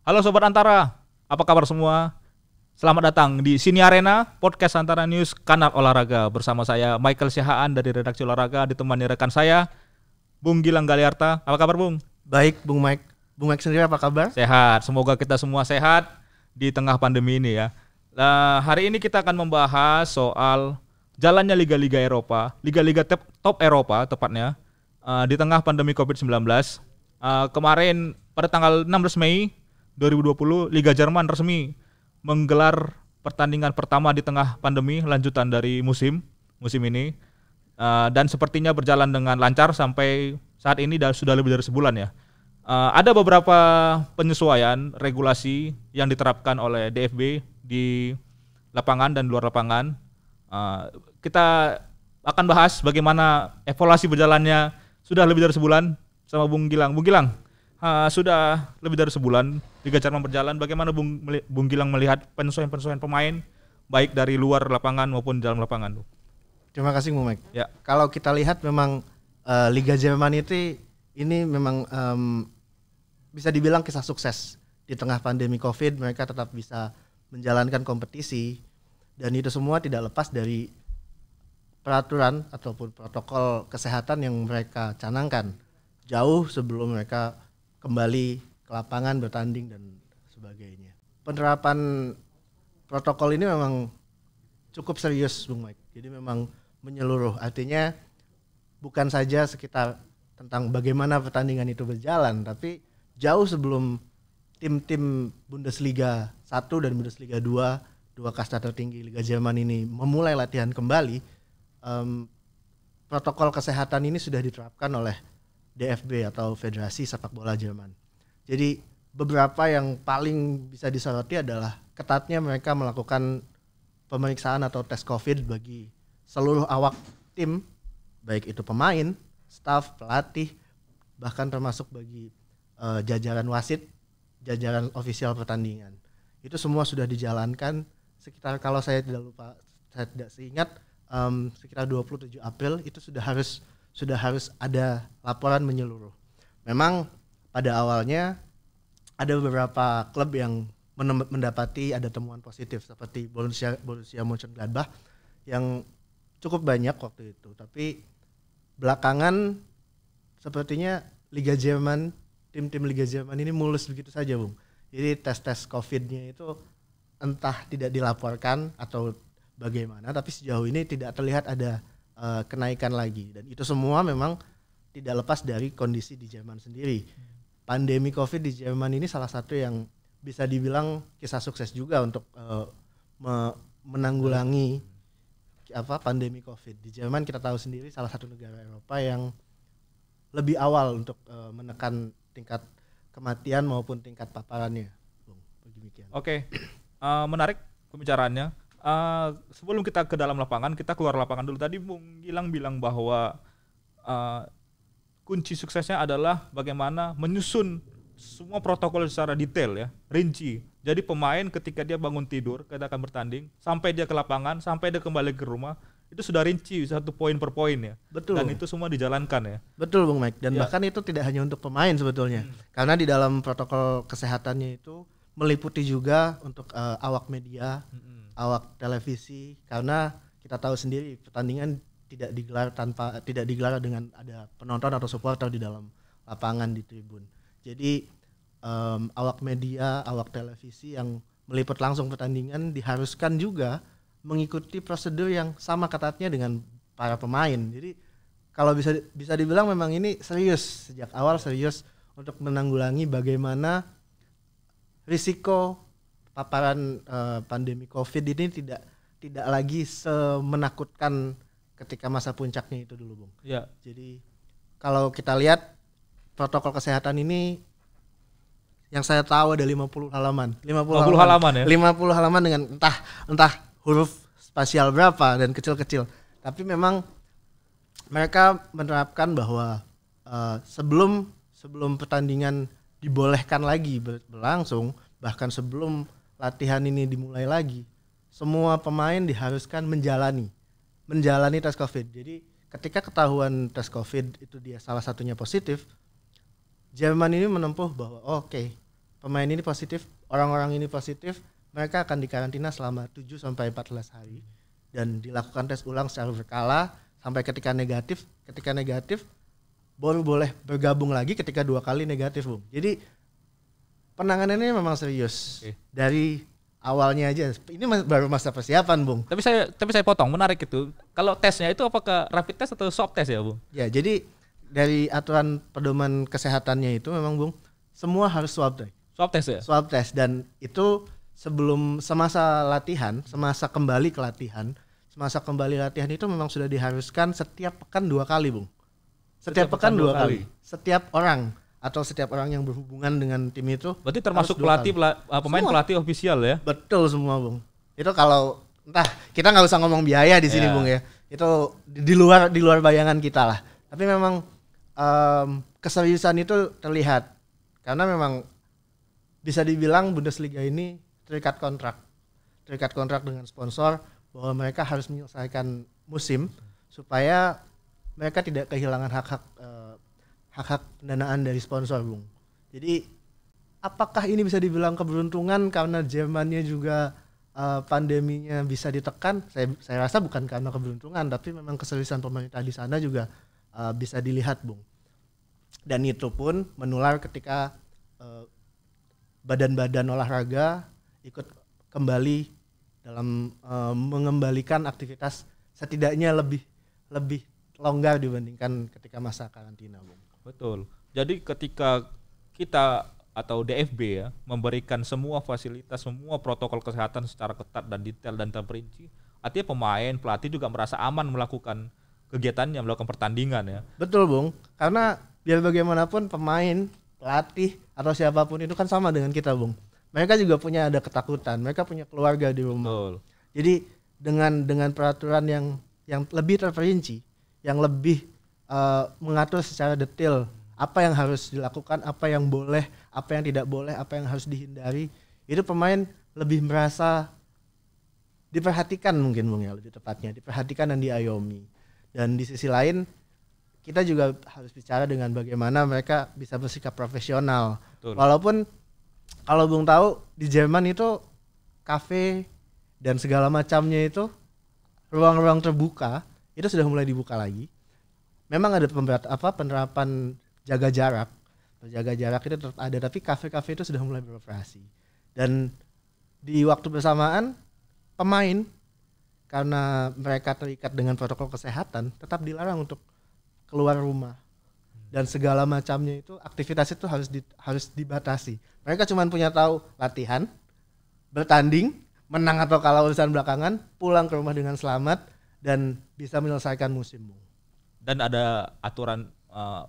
Halo Sobat Antara, apa kabar semua? Selamat datang di Sini Arena, podcast Antara News, kanal olahraga. Bersama saya Michael Syahaan dari redaksi olahraga, ditemani rekan saya, Bung Gilang Galiarta. Apa kabar Bung? Baik Bung Mike. Bung Mike sendiri apa kabar? Sehat, semoga kita semua sehat di tengah pandemi ini ya. Nah, hari ini kita akan membahas soal jalannya liga-liga Eropa, liga-liga top Eropa tepatnya, di tengah pandemi COVID-19. Kemarin pada tanggal 16 Mei 2020, Liga Jerman resmi menggelar pertandingan pertama di tengah pandemi lanjutan dari musim ini, dan sepertinya berjalan dengan lancar sampai saat ini sudah lebih dari sebulan ya. Ada beberapa penyesuaian regulasi yang diterapkan oleh DFB di lapangan dan luar lapangan. Kita akan bahas bagaimana evaluasi berjalannya sudah lebih dari sebulan sama Bung Gilang. Bung Gilang, sudah lebih dari sebulan Liga Jerman berjalan. Bagaimana Bung Gilang melihat penyesuaian pemain baik dari luar lapangan maupun dalam lapangan? Terima kasih Bung Mike. Ya. Kalau kita lihat memang Liga Jerman ini memang bisa dibilang kisah sukses. Di tengah pandemi COVID mereka tetap bisa menjalankan kompetisi, dan itu semua tidak lepas dari peraturan ataupun protokol kesehatan yang mereka canangkan jauh sebelum mereka kembali ke lapangan bertanding dan sebagainya. Penerapan protokol ini memang cukup serius Bung Mike. Jadi memang menyeluruh, artinya bukan saja sekitar tentang bagaimana pertandingan itu berjalan, tapi jauh sebelum tim-tim Bundesliga 1 dan Bundesliga 2, dua kasta tertinggi Liga Jerman ini memulai latihan kembali, protokol kesehatan ini sudah diterapkan oleh DFB atau Federasi Sepak Bola Jerman. Jadi beberapa yang paling bisa disoroti adalah ketatnya mereka melakukan pemeriksaan atau tes COVID bagi seluruh awak tim, baik itu pemain, staf, pelatih, bahkan termasuk bagi jajaran wasit, jajaran ofisial pertandingan. Itu semua sudah dijalankan sekitar, kalau saya tidak seingat, sekitar 27 April itu sudah harus ada laporan menyeluruh. Memang pada awalnya ada beberapa klub yang mendapati ada temuan positif seperti Borussia Mönchengladbach yang cukup banyak waktu itu. Tapi belakangan sepertinya Liga Jerman, tim-tim Liga Jerman ini mulus begitu saja, Bung. Jadi tes COVID-nya itu entah tidak dilaporkan atau bagaimana, tapi sejauh ini tidak terlihat ada kenaikan lagi, dan itu semua memang tidak lepas dari kondisi di Jerman sendiri. Pandemi COVID di Jerman ini salah satu yang bisa dibilang kisah sukses juga untuk menanggulangi pandemi COVID. Di Jerman kita tahu sendiri salah satu negara Eropa yang lebih awal untuk menekan tingkat kematian maupun tingkat paparannya. Oke, menarik pembicaraannya. Sebelum kita ke dalam lapangan, kita keluar lapangan dulu. Tadi Bung Gilang bilang bahwa kunci suksesnya adalah bagaimana menyusun semua protokol secara detail ya, rinci. Jadi pemain ketika dia bangun tidur, ketika akan bertanding, sampai dia ke lapangan, sampai dia kembali ke rumah, itu sudah rinci satu poin per poin ya. Betul. Dan itu semua dijalankan ya. Betul Bung Mike. Dan bahkan itu tidak hanya untuk pemain sebetulnya. Karena di dalam protokol kesehatannya itu meliputi juga untuk awak media, awak televisi, karena kita tahu sendiri pertandingan tidak digelar dengan ada penonton atau supporter di dalam lapangan di tribun. Jadi awak media, awak televisi yang meliput langsung pertandingan diharuskan juga mengikuti prosedur yang sama ketatnya dengan para pemain. Jadi kalau bisa dibilang memang ini serius, sejak awal serius untuk menanggulangi bagaimana risiko paparan pandemi COVID ini tidak lagi semenakutkan ketika masa puncaknya itu dulu, Bung. Ya. Jadi kalau kita lihat protokol kesehatan ini yang saya tahu ada 50 halaman. 50 halaman ya. 50 halaman dengan entah huruf spasial berapa dan kecil-kecil. Tapi memang mereka menerapkan bahwa sebelum pertandingan dibolehkan lagi berlangsung, bahkan sebelum latihan ini dimulai lagi, semua pemain diharuskan menjalani tes COVID. Jadi ketika ketahuan tes COVID itu dia salah satunya positif, Jerman ini menempuh bahwa oke, pemain ini positif, orang-orang ini positif, mereka akan dikarantina selama 7 sampai 14 hari dan dilakukan tes ulang secara berkala sampai ketika negatif baru boleh bergabung lagi ketika 2 kali negatif, Bung. Jadi penanganannya memang serius. Dari awalnya aja. Ini baru masa persiapan, Bung. Tapi saya potong, menarik itu. Kalau tesnya itu apakah rapid test atau swab test ya, Bung? Ya, jadi dari aturan pedoman kesehatannya itu memang, Bung, semua harus swab test. Swab test ya? Swab test, dan itu semasa kembali latihan itu memang sudah diharuskan setiap pekan 2 kali, Bung. Setiap pekan 2 kali. Setiap orang yang berhubungan dengan tim itu. Berarti termasuk pemain pelatih ofisial ya? Betul semua, Bung. Itu kalau kita nggak usah ngomong biaya di sini, Bung ya. Itu di luar bayangan kita lah. Tapi memang keseriusan itu terlihat karena memang bisa dibilang Bundesliga ini terikat kontrak dengan sponsor bahwa mereka harus menyelesaikan musim supaya mereka tidak kehilangan hak-hak pendanaan dari sponsor, Bung. Jadi apakah ini bisa dibilang keberuntungan karena Jermannya juga pandeminya bisa ditekan? Saya rasa bukan karena keberuntungan, tapi memang keseriusan pemerintah di sana juga bisa dilihat, Bung. Dan itu pun menular ketika badan-badan olahraga ikut kembali dalam mengembalikan aktivitas setidaknya lebih longgar dibandingkan ketika masa karantina, Bung. Betul. Jadi ketika kita atau DFB ya memberikan semua fasilitas, semua protokol kesehatan secara ketat dan detail dan terperinci, artinya pemain, pelatih juga merasa aman melakukan kegiatannya, melakukan pertandingan ya. Betul, Bung. Karena biar bagaimanapun pemain, pelatih atau siapapun itu kan sama dengan kita, Bung. Mereka juga punya ada ketakutan, mereka punya keluarga di rumah. Betul. Jadi dengan peraturan yang lebih terperinci, yang lebih mengatur secara detail apa yang harus dilakukan, apa yang boleh, apa yang tidak boleh, apa yang harus dihindari, itu pemain lebih merasa diperhatikan mungkin, Bung ya, lebih tepatnya diperhatikan dan diayomi. Dan di sisi lain kita juga harus bicara dengan bagaimana mereka bisa bersikap profesional. Betul. Walaupun kalau Bung tahu di Jerman itu kafe dan segala macamnya itu ruang-ruang terbuka itu sudah mulai dibuka lagi. Memang ada penerapan jaga jarak itu tetap ada, tapi kafe-kafe itu sudah mulai beroperasi. Dan di waktu bersamaan pemain karena mereka terikat dengan protokol kesehatan tetap dilarang untuk keluar rumah. Dan segala macamnya itu aktivitas itu harus dibatasi. Mereka cuma punya tahu latihan, bertanding, menang atau kalah urusan belakangan, pulang ke rumah dengan selamat dan bisa menyelesaikan musim. Dan ada aturan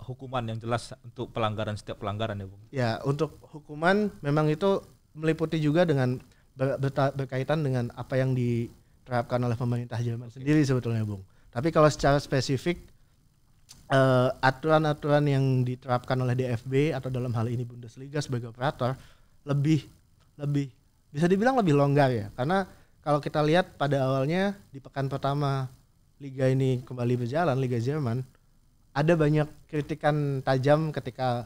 hukuman yang jelas untuk setiap pelanggaran ya, Bung. Ya, untuk hukuman memang itu meliputi juga dengan berkaitan dengan apa yang diterapkan oleh pemerintah Jerman sendiri sebetulnya, Bung. Tapi kalau secara spesifik aturan-aturan yang diterapkan oleh DFB atau dalam hal ini Bundesliga sebagai operator lebih bisa dibilang lebih longgar ya. Karena kalau kita lihat pada awalnya di pekan pertama liga ini kembali berjalan, Liga Jerman, ada banyak kritikan tajam ketika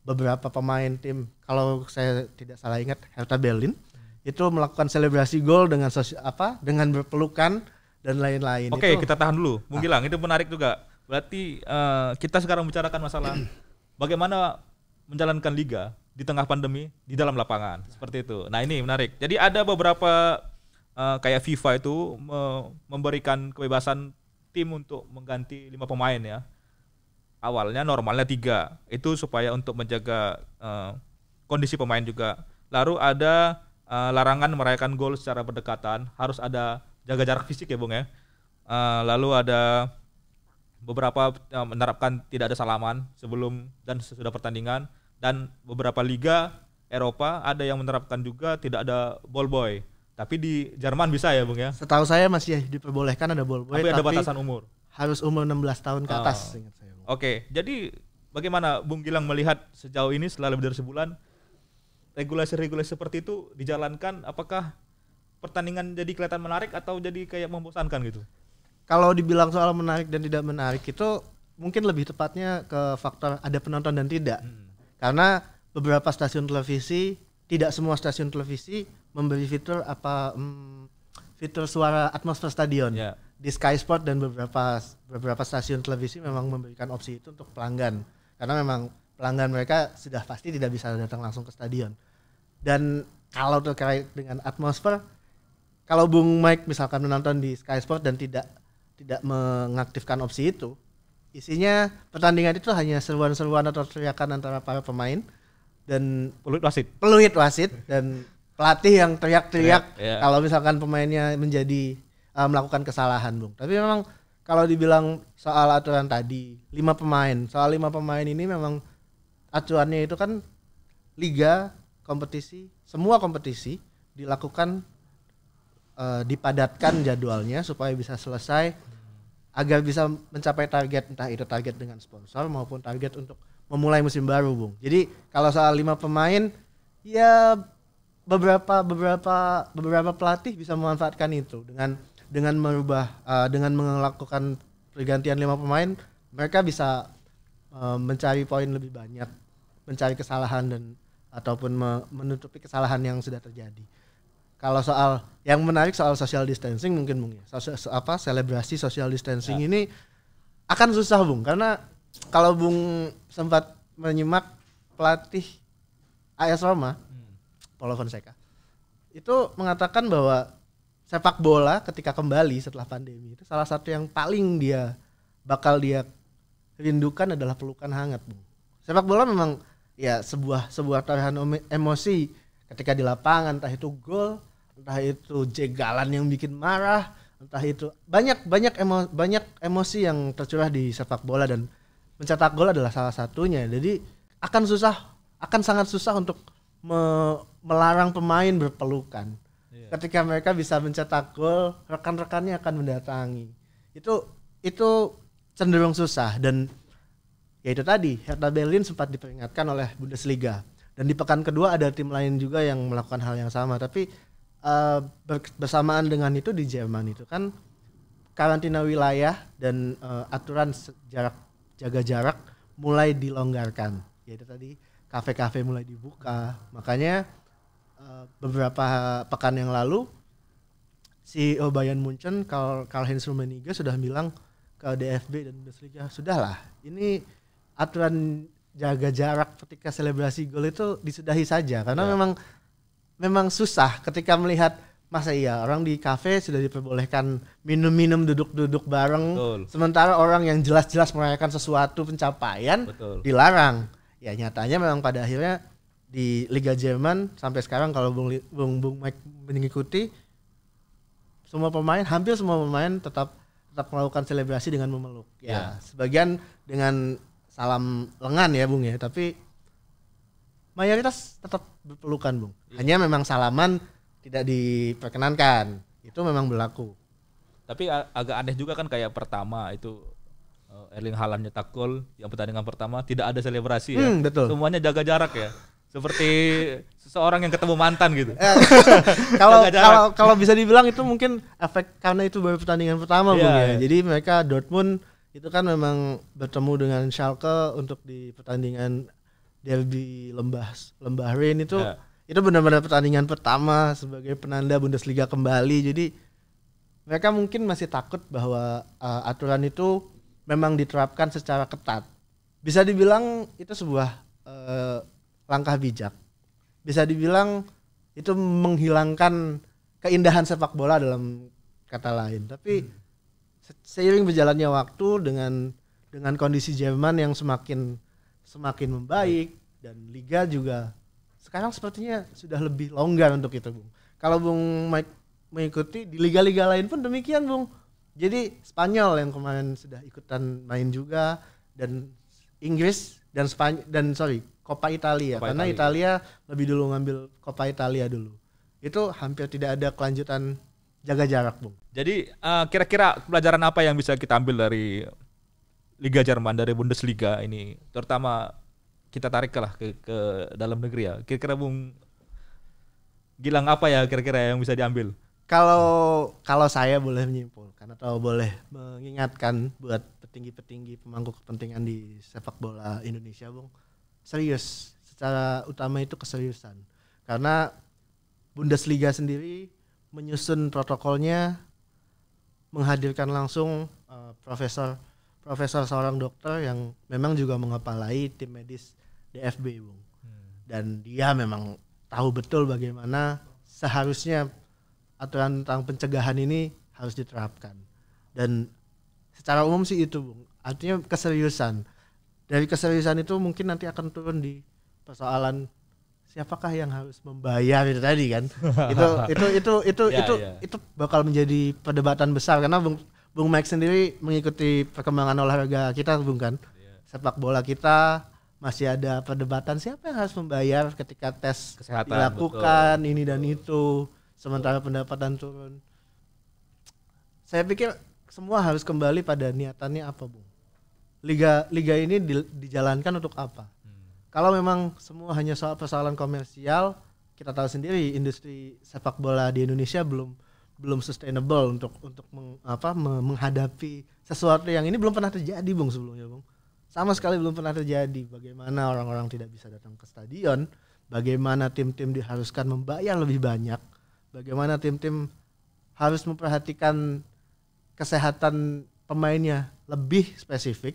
beberapa pemain tim, kalau saya tidak salah ingat, Hertha Berlin itu melakukan selebrasi gol dengan dengan berpelukan dan lain-lain. Oke, kita tahan dulu, Bung Gilang. Itu menarik juga. Berarti kita sekarang bicarakan masalah bagaimana menjalankan liga di tengah pandemi di dalam lapangan, seperti itu. Nah, ini menarik. Jadi ada beberapa kayak FIFA itu memberikan kebebasan tim untuk mengganti 5 pemain ya. Awalnya normalnya 3, itu supaya untuk menjaga kondisi pemain juga. Lalu ada larangan merayakan gol secara berdekatan, harus ada jaga jarak fisik ya, Bung ya. Lalu ada beberapa menerapkan tidak ada salaman sebelum dan sesudah pertandingan, dan beberapa liga Eropa ada yang menerapkan juga tidak ada ball boy. Tapi di Jerman bisa ya, Bung ya? Setahu saya masih diperbolehkan ada ball boy, tapi ada batasan umur. Harus umur 16 tahun ke atas, ingat saya. Oke, jadi bagaimana Bung Gilang melihat sejauh ini setelah lebih dari sebulan regulasi-regulasi seperti itu dijalankan, apakah pertandingan jadi kelihatan menarik atau jadi kayak membosankan gitu? Kalau dibilang soal menarik dan tidak menarik itu mungkin lebih tepatnya ke faktor ada penonton dan tidak. Karena beberapa stasiun televisi tidak semua stasiun televisi memberi fitur fitur suara atmosfer stadion. Ya. Di Sky Sport dan beberapa stasiun televisi memang memberikan opsi itu untuk pelanggan. Karena memang pelanggan mereka sudah pasti tidak bisa datang langsung ke stadion. Dan kalau terkait dengan atmosfer, kalau Bung Mike misalkan menonton di Sky Sport dan tidak mengaktifkan opsi itu, isinya pertandingan itu hanya seruan-seruan atau teriakan antara para pemain dan peluit wasit dan pelatih yang teriak-teriak kalau misalkan pemainnya melakukan kesalahan, Bung. Tapi memang kalau dibilang soal aturan tadi, 5 pemain ini memang aturannya itu kan liga, kompetisi, semua kompetisi dilakukan dipadatkan jadwalnya supaya bisa selesai agar bisa mencapai target, entah itu target dengan sponsor maupun target untuk memulai musim baru, Bung. Jadi kalau soal 5 pemain, ya beberapa pelatih bisa memanfaatkan itu dengan melakukan pergantian 5 pemain, mereka bisa mencari poin lebih banyak, mencari kesalahan ataupun menutupi kesalahan yang sudah terjadi. Kalau soal yang menarik soal social distancing mungkin Bung ya. Selebrasi social distancing ini akan susah, Bung, karena kalau Bung sempat menyimak pelatih AS Roma, Paulo Fonseca, itu mengatakan bahwa sepak bola ketika kembali setelah pandemi itu salah satu yang paling bakal dia rindukan adalah pelukan hangat, Bung. Sepak bola memang ya sebuah torehan emosi ketika di lapangan, entah itu gol, entah itu jegalan yang bikin marah, entah itu banyak emosi yang tercurah di sepak bola dan mencetak gol adalah salah satunya. Jadi akan sangat susah untuk melarang pemain berpelukan. Ketika mereka bisa mencetak gol, rekan-rekannya akan mendatangi. Itu cenderung susah dan ya itu tadi, Hertha Berlin sempat diperingatkan oleh Bundesliga. Dan di pekan kedua ada tim lain juga yang melakukan hal yang sama. Tapi bersamaan dengan itu di Jerman itu kan karantina wilayah dan aturan jaga jarak mulai dilonggarkan. Yaitu tadi kafe-kafe mulai dibuka. Makanya beberapa pekan yang lalu CEO Bayern Munchen Karl-Heinz Rummenigge sudah bilang ke DFB dan Bundesliga, sudahlah, ini aturan jaga jarak ketika selebrasi gol itu disudahi saja karena memang susah ketika melihat masa iya orang di kafe sudah diperbolehkan minum-minum duduk-duduk bareng. Betul. Sementara orang yang jelas-jelas merayakan sesuatu pencapaian dilarang. Ya nyatanya memang pada akhirnya di Liga Jerman sampai sekarang kalau Bung Mike mengikuti hampir semua pemain tetap melakukan selebrasi dengan memeluk. Ya, sebagian dengan salam lengan ya, Bung ya, tapi mayoritas tetap berpelukan, Bung. Hanya memang salaman tidak diperkenankan. Itu memang berlaku. Tapi agak aneh juga kan kayak pertama itu Erling Haaland nyetak gol yang pertandingan pertama tidak ada selebrasi ya. Betul. Semuanya jaga jarak ya. Seperti seseorang yang ketemu mantan gitu. Kalau bisa dibilang itu mungkin efek karena itu baru pertandingan pertama, Bung ya. Jadi mereka Dortmund itu kan memang bertemu dengan Schalke untuk di pertandingan derby Lembah Rhein itu benar-benar pertandingan pertama sebagai penanda Bundesliga kembali. Jadi mereka mungkin masih takut bahwa aturan itu memang diterapkan secara ketat. Bisa dibilang itu sebuah langkah bijak. Bisa dibilang itu menghilangkan keindahan sepak bola dalam kata lain. Tapi seiring berjalannya waktu dengan kondisi Jerman yang semakin membaik dan liga juga sekarang sepertinya sudah lebih longgar untuk itu, Bung. Kalau Bung Mike mengikuti di liga-liga lain pun demikian, Bung. Jadi Spanyol yang kemarin sudah ikutan main juga dan Inggris dan Coppa Italia karena Italia lebih dulu ngambil Coppa Italia dulu. Itu hampir tidak ada kelanjutan jaga jarak, Bung. Jadi kira-kira pelajaran apa yang bisa kita ambil dari Liga Jerman, dari Bundesliga ini, terutama kita tarik ke dalam negeri ya. Kira-kira Bung Gilang apa ya kira-kira yang bisa diambil? Kalau saya boleh menyimpulkan atau boleh mengingatkan buat petinggi-petinggi pemangku kepentingan di sepak bola Indonesia, Bung, serius. Secara utama itu keseriusan. Karena Bundesliga sendiri menyusun protokolnya, menghadirkan langsung profesor seorang dokter yang memang juga mengepalai tim medis DFB, Bung. Dan dia memang tahu betul bagaimana seharusnya aturan tentang pencegahan ini harus diterapkan. Dan secara umum sih itu, Bung. Artinya keseriusan. Dari keseriusan itu mungkin nanti akan turun di persoalan siapakah yang harus membayar itu tadi kan. itu bakal menjadi perdebatan besar karena Bung Mike sendiri mengikuti perkembangan olahraga kita, Bung kan. Sepak bola kita masih ada perdebatan siapa yang harus membayar ketika tes kesehatan dilakukan, betul. Ini dan itu, sementara pendapatan turun. Saya pikir semua harus kembali pada niatannya apa, Bung. Liga ini dijalankan untuk apa? Kalau memang semua hanya soal persoalan komersial, kita tahu sendiri industri sepak bola di Indonesia belum sustainable untuk menghadapi sesuatu yang ini belum pernah terjadi, Bung, sebelumnya, Bung. Sama sekali belum pernah terjadi. Bagaimana orang-orang tidak bisa datang ke stadion, bagaimana tim-tim diharuskan membayar lebih banyak, bagaimana tim-tim harus memperhatikan kesehatan pemainnya lebih spesifik,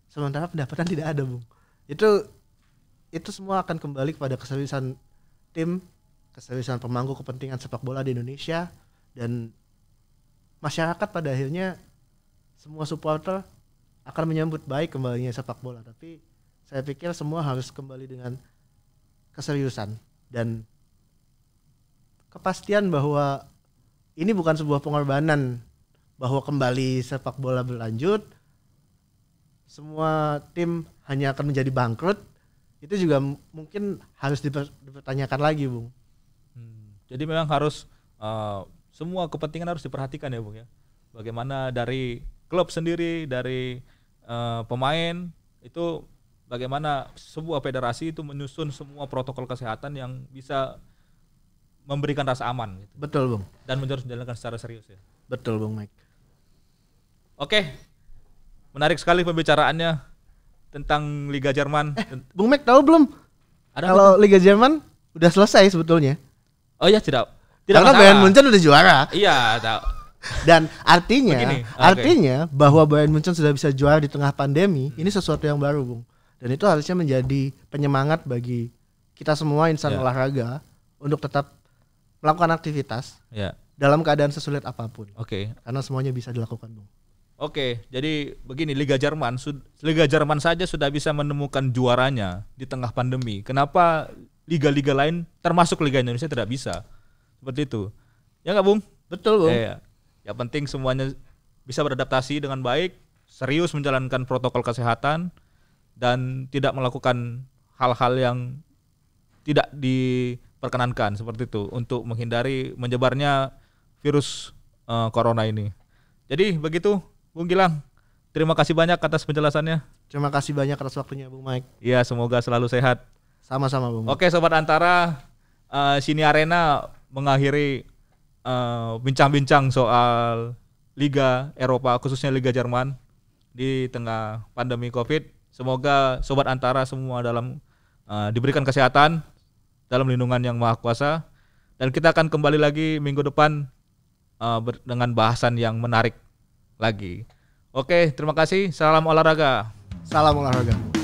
sementara pendapatan tidak ada, Bung. Itu semua akan kembali kepada keseriusan tim, keseriusan pemangku kepentingan sepak bola di Indonesia, dan masyarakat pada akhirnya semua supporter akan menyambut baik kembalinya sepak bola. Tapi saya pikir semua harus kembali dengan keseriusan dan kepastian bahwa ini bukan sebuah pengorbanan, bahwa kembali sepak bola berlanjut, semua tim hanya akan menjadi bangkrut. Itu juga mungkin harus dipertanyakan lagi, Bung. Jadi memang harus semua kepentingan harus diperhatikan ya, Bung ya. Bagaimana dari klub sendiri, dari pemain itu, bagaimana sebuah federasi itu menyusun semua protokol kesehatan yang bisa memberikan rasa aman. Gitu. Betul, Bung. Dan harus menjalankan secara serius ya. Betul, Bung Mike. Oke, menarik sekali pembicaraannya tentang Liga Jerman. Bung Mek tahu belum? Kalau Liga Jerman udah selesai sebetulnya. Oh iya, tidak karena Bayern Munchen udah juara. Iya, tahu. Dan artinya bahwa Bayern Munchen sudah bisa juara di tengah pandemi, ini sesuatu yang baru, Bung. Dan itu harusnya menjadi penyemangat bagi kita semua insan olahraga untuk tetap melakukan aktivitas dalam keadaan sesulit apapun. Karena semuanya bisa dilakukan, Bung. Oke, jadi begini, Liga Jerman saja sudah bisa menemukan juaranya di tengah pandemi. Kenapa liga-liga lain termasuk Liga Indonesia tidak bisa? Seperti itu. Ya nggak, Bung? Betul, Bung. Yang penting semuanya bisa beradaptasi dengan baik, serius menjalankan protokol kesehatan, dan tidak melakukan hal-hal yang tidak diperkenankan seperti itu untuk menghindari menyebarnya virus corona ini. Jadi begitu, Bung Gilang, terima kasih banyak atas penjelasannya. Terima kasih banyak atas waktunya, Bung Mike. Iya, semoga selalu sehat. Sama-sama, Bung. Oke, Sobat Antara, Sini Arena mengakhiri bincang-bincang soal Liga Eropa, khususnya Liga Jerman di tengah pandemi COVID. Semoga Sobat Antara semua diberikan kesehatan dalam lindungan Yang Maha Kuasa. Dan kita akan kembali lagi minggu depan dengan bahasan yang menarik lagi. Oke, terima kasih. Salam olahraga. Salam olahraga.